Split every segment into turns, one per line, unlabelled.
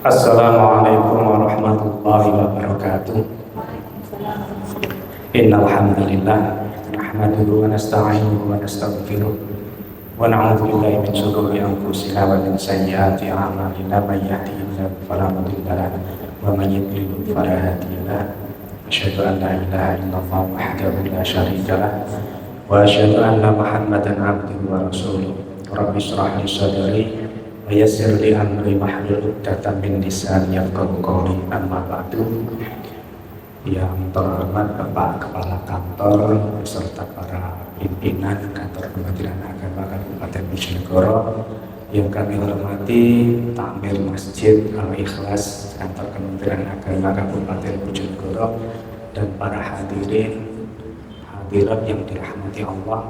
Assalamualaikum warahmatullahi wabarakatuh. Innal hamdalillah nahmaduhu wa nasta'inuhu wa nastaghfiruh wa na'udzu billahi min shururi anfusina wa min sayyiati a'malina may yahdihillahu fala mudilla lahu wa may yudlil fala hadiya lahu. Asyhadu an la ilaha illallah wahdahu la syarika lahu wa asyhadu anna Muhammadan 'abduhu wa rasuluh. Rabbi shrah li sadri wa yassir li amri wahlul 'uqdatam min lisani yafqahu qawli. Amma ba'du. Yang terhormat Bapak Kepala Kantor beserta para pimpinan Kantor Kementerian Agama Kabupaten Bojonegoro, yang kami hormati Takmir Masjid Al-Ikhlas Kantor Kementerian Agama Kabupaten Bojonegoro, dan para hadirin hadirat yang dirahmati Allah.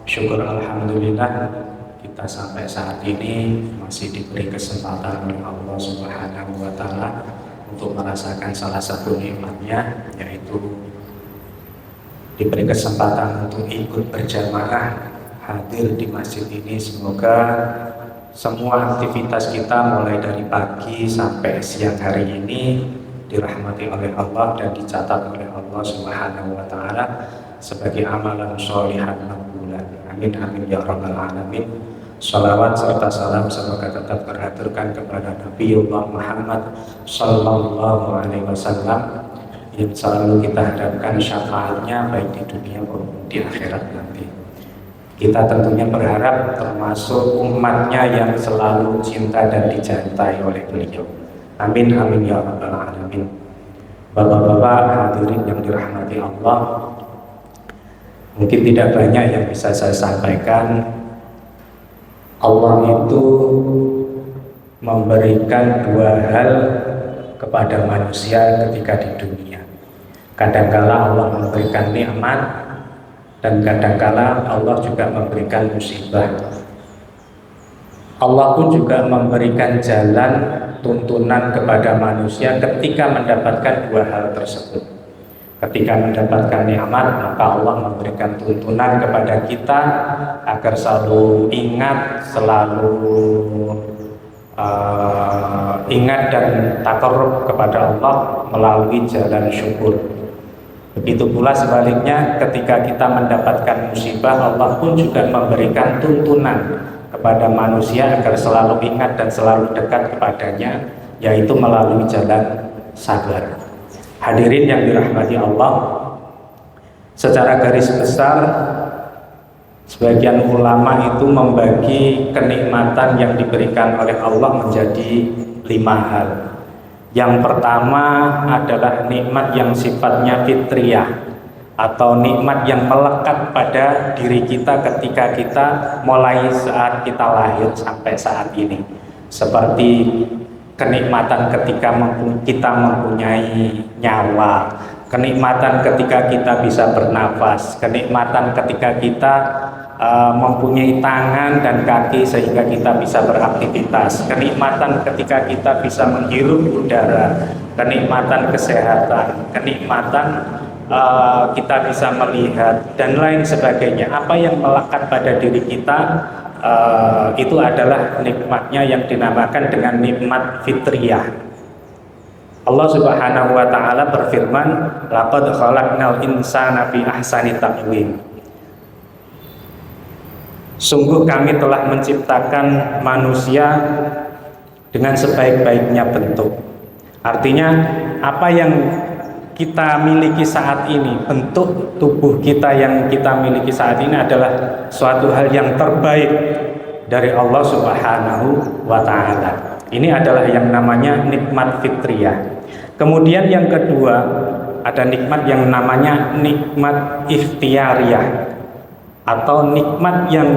Syukur alhamdulillah kita sampai saat ini masih diberi kesempatan oleh Allah Subhanahu wa Ta'ala untuk merasakan salah satu nikmatnya, yaitu diberi kesempatan untuk ikut berjamaah hadir di masjid ini. Semoga semua aktivitas kita mulai dari pagi sampai siang hari ini dirahmati oleh Allah dan dicatat oleh Allah Subhanahu wa Ta'ala sebagai amalan sholihan makbulan. Amin amin ya rabbal alamin. Salawat serta salam semoga tetap terhaturkan kepada Nabiullah Muhammad Sallallahu Alaihi Wasallam yang selalu kita harapkan syafaatnya baik di dunia maupun di akhirat nanti. Kita tentunya berharap termasuk umatnya yang selalu cinta dan dicintai oleh beliau. Amin amin ya rabbal alamin. Bapak-bapak hadirin yang dirahmati Allah, mungkin tidak banyak yang bisa saya sampaikan. Allah itu memberikan dua hal kepada manusia ketika di dunia. Kadangkala Allah memberikan nikmat, dan kadangkala Allah juga memberikan musibah. Allah pun juga memberikan jalan tuntunan kepada manusia ketika mendapatkan dua hal tersebut. Ketika mendapatkan nikmat, maka Allah memberikan tuntunan kepada kita agar selalu ingat, ingat dan takarrub kepada Allah melalui jalan syukur. Begitu pula sebaliknya, ketika kita mendapatkan musibah, Allah pun juga memberikan tuntunan kepada manusia agar selalu ingat dan selalu dekat kepadanya, yaitu melalui jalan sabar. Hadirin yang dirahmati Allah, secara garis besar sebagian ulama itu membagi kenikmatan yang diberikan oleh Allah menjadi 5 hal. Yang pertama adalah nikmat yang sifatnya fitriyah, atau nikmat yang melekat pada diri kita ketika kita mulai saat kita lahir sampai saat ini, seperti kenikmatan ketika kita mempunyai nyawa, kenikmatan ketika kita bisa bernafas, kenikmatan ketika kita mempunyai tangan dan kaki sehingga kita bisa beraktivitas, kenikmatan ketika kita bisa menghirup udara, kenikmatan kesehatan, kenikmatan kita bisa melihat, dan lain sebagainya. Apa yang melekat pada diri kita, itu adalah nikmatnya yang dinamakan dengan nikmat fitriyah. Allah Subhanahu wa Ta'ala berfirman, laqad khalaqnal insana fi ahsani taqwim. Sungguh kami telah menciptakan manusia dengan sebaik-baiknya bentuk. Artinya apa yang kita miliki saat ini, bentuk tubuh kita yang kita miliki saat ini adalah suatu hal yang terbaik dari Allah Subhanahu wa Ta'ala. Ini adalah yang namanya nikmat fitriyah. Kemudian yang kedua, ada nikmat yang namanya nikmat ikhtiariyah, atau nikmat yang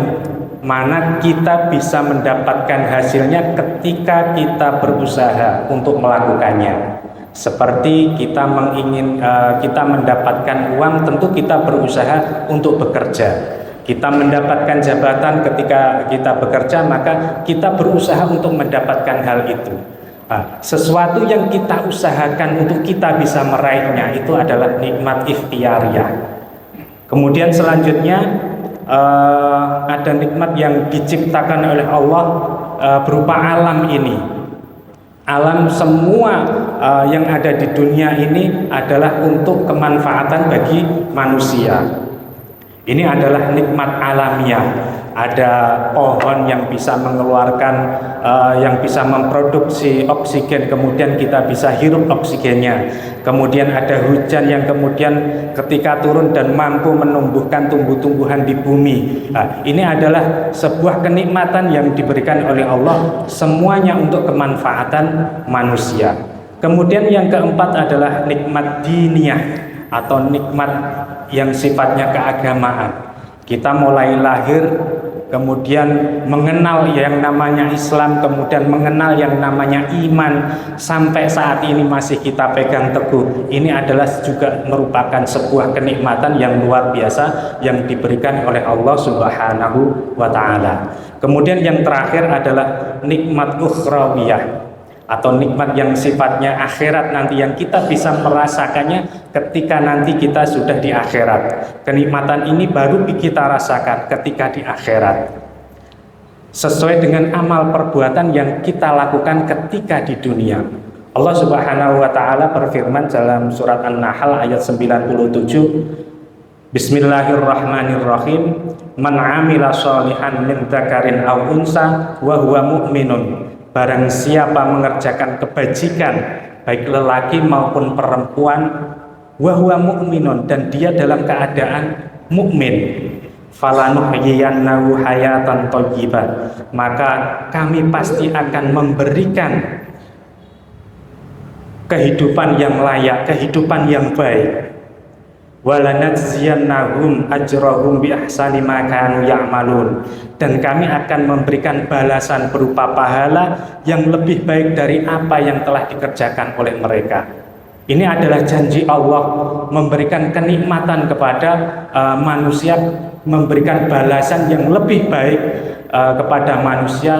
mana kita bisa mendapatkan hasilnya ketika kita berusaha untuk melakukannya. Seperti kita kita mendapatkan uang, tentu kita berusaha untuk bekerja. Kita mendapatkan jabatan ketika kita bekerja, maka kita berusaha untuk mendapatkan hal itu. Sesuatu yang kita usahakan untuk kita bisa meraihnya, itu adalah nikmat ikhtiariyah. Kemudian selanjutnya ada nikmat yang diciptakan oleh Allah berupa alam ini. Alam semua yang ada di dunia ini adalah untuk kemanfaatan bagi manusia. Ini adalah nikmat alamiah. Ada pohon yang bisa mengeluarkan, yang bisa memproduksi oksigen, kemudian kita bisa hirup oksigennya. Kemudian ada hujan yang kemudian ketika turun dan mampu menumbuhkan tumbuh-tumbuhan di bumi. Nah, ini adalah sebuah kenikmatan yang diberikan oleh Allah, semuanya untuk kemanfaatan manusia. Kemudian yang keempat adalah nikmat diniyah atau nikmat yang sifatnya keagamaan. Kita mulai lahir, kemudian mengenal yang namanya Islam, kemudian mengenal yang namanya iman, sampai saat ini masih kita pegang teguh. Ini adalah juga merupakan sebuah kenikmatan yang luar biasa yang diberikan oleh Allah Subhanahu wa Ta'ala. Kemudian yang terakhir adalah nikmat ukhrawiyah atau nikmat yang sifatnya akhirat nanti, yang kita bisa merasakannya ketika nanti kita sudah di akhirat. Kenikmatan ini baru kita rasakan ketika di akhirat, sesuai dengan amal perbuatan yang kita lakukan ketika di dunia. Allah Subhanahu wa Ta'ala berfirman dalam surat An-Nahl ayat 97, Bismillahirrahmanirrahim, Man amila sholihan min dzakarin aw unsa wa huwa mu'minun. Barang siapa mengerjakan kebajikan, baik lelaki maupun perempuan, wa huwa mu'minun, dan dia dalam keadaan mukmin, falanuhyiyannahu hayatan thayyibah, maka kami pasti akan memberikan kehidupan yang layak, kehidupan yang baik. Walanajziyannahum ajrahum bi ahsani ma kanu ya'malun, dan kami akan memberikan balasan berupa pahala yang lebih baik dari apa yang telah dikerjakan oleh mereka. Ini adalah janji Allah memberikan kenikmatan kepada manusia, memberikan balasan yang lebih baik kepada manusia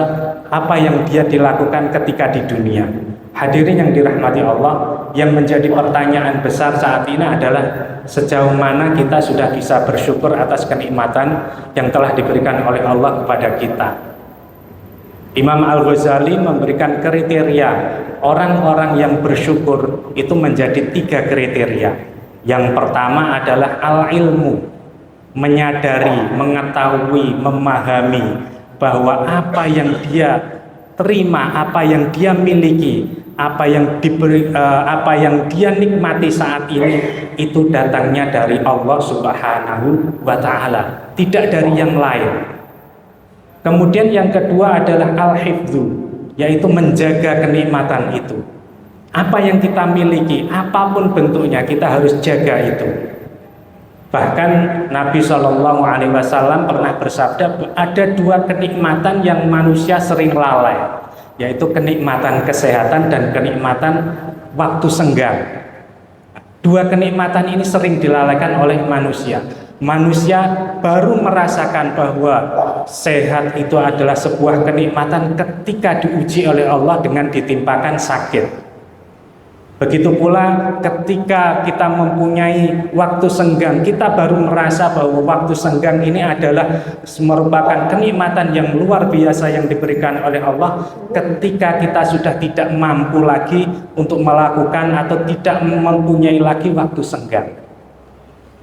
apa yang dia dilakukan ketika di dunia. Hadirin yang dirahmati Allah, yang menjadi pertanyaan besar saat ini adalah sejauh mana kita sudah bisa bersyukur atas kenikmatan yang telah diberikan oleh Allah kepada kita. Imam Al-Ghazali memberikan kriteria orang-orang yang bersyukur itu menjadi 3 kriteria. Yang pertama adalah al-ilmu, menyadari, mengetahui, memahami bahwa apa yang dia terima, apa yang dia miliki, apa yang dia nikmati saat ini itu datangnya dari Allah Subhanahu wa Ta'ala, tidak dari yang lain. Kemudian yang kedua adalah al-hifdzu, yaitu menjaga kenikmatan itu. Apa yang kita miliki, apapun bentuknya, kita harus jaga itu. Bahkan Nabi SAW pernah bersabda, ada 2 kenikmatan yang manusia sering lalai, yaitu kenikmatan kesehatan dan kenikmatan waktu senggang. 2 kenikmatan ini sering dilalaikan oleh manusia. Manusia baru merasakan bahwa sehat itu adalah sebuah kenikmatan ketika diuji oleh Allah dengan ditimpakan sakit. Begitu pula ketika kita mempunyai waktu senggang, kita baru merasa bahwa waktu senggang ini adalah merupakan kenikmatan yang luar biasa yang diberikan oleh Allah ketika kita sudah tidak mampu lagi untuk melakukan atau tidak mempunyai lagi waktu senggang.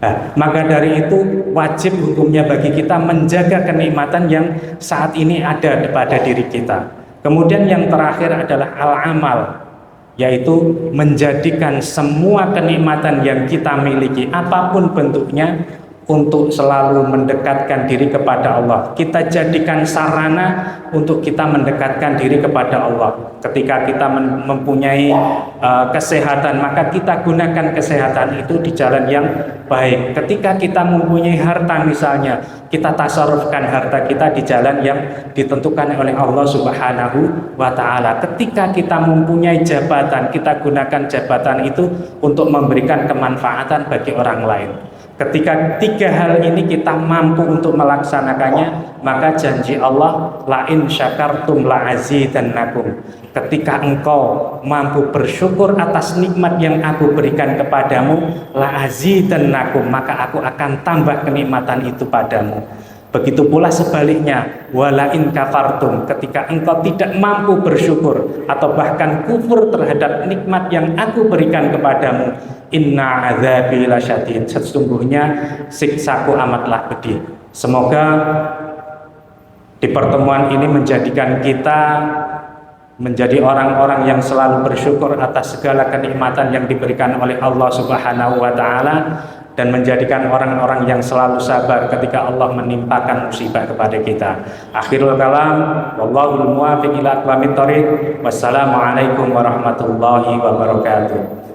Nah, maka dari itu wajib hukumnya bagi kita menjaga kenikmatan yang saat ini ada pada diri kita. Kemudian yang terakhir adalah al-amal, yaitu menjadikan semua kenikmatan yang kita miliki, apapun bentuknya, untuk selalu mendekatkan diri kepada Allah. Kita jadikan sarana untuk kita mendekatkan diri kepada Allah. Ketika kita mempunyai kesehatan, maka kita gunakan kesehatan itu di jalan yang baik. Ketika kita mempunyai harta misalnya, kita tasarrufkan harta kita di jalan yang ditentukan oleh Allah Subhanahu wa Ta'ala. Ketika kita mempunyai jabatan, kita gunakan jabatan itu untuk memberikan kemanfaatan bagi orang lain. Ketika 3 hal ini kita mampu untuk melaksanakannya, maka janji Allah, la in syakartum la azidannakum. Ketika engkau mampu bersyukur atas nikmat yang aku berikan kepadamu, la azidannakum, maka aku akan tambah kenikmatan itu padamu. Begitu pula sebaliknya, wala in kafartum, ketika engkau tidak mampu bersyukur atau bahkan kufur terhadap nikmat yang aku berikan kepadamu, inna adzabi lasyadid, sesungguhnya siksaku amatlah pedih. Semoga di pertemuan ini menjadikan kita menjadi orang-orang yang selalu bersyukur atas segala kenikmatan yang diberikan oleh Allah Subhanahu wa taala, dan menjadikan orang-orang yang selalu sabar ketika Allah menimpakan musibah kepada kita. Akhirul kalam, wallahul muwaffiq ila aqwamit thoriq. Wassalamualaikum warahmatullahi wabarakatuh.